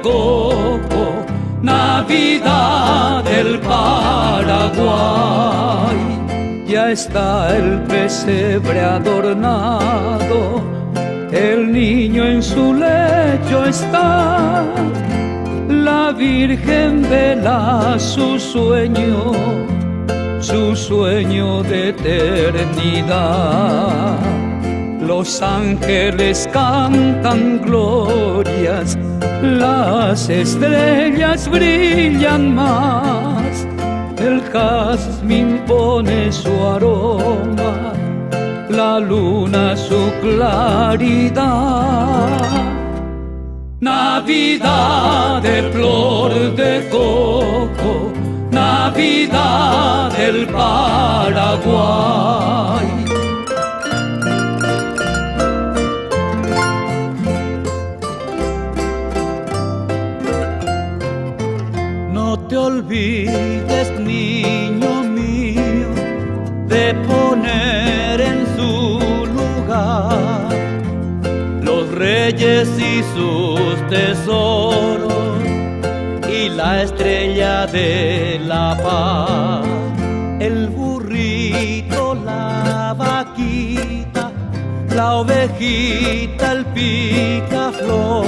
coco, Navidad del Paraguay. Ya está el pesebre adornado, el niño en su lecho está, la Virgen vela su sueño de eternidad. Los ángeles cantan glorias, las estrellas brillan más, el jazmín pone su aroma, la luna su claridad. Navidad de flor de coco, Navidad del Paraguay. No te olvides, niño mío, de poner en su lugar los reyes y sus tesoros y la estrella de la paz, el burrito, la vaquita, la ovejita, el picaflor,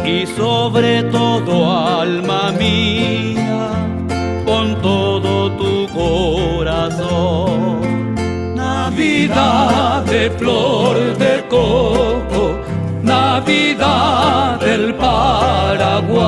y sobre todo, alma mía, con todo tu corazón. Navidad de flor de coco, Navidad del Paraguay.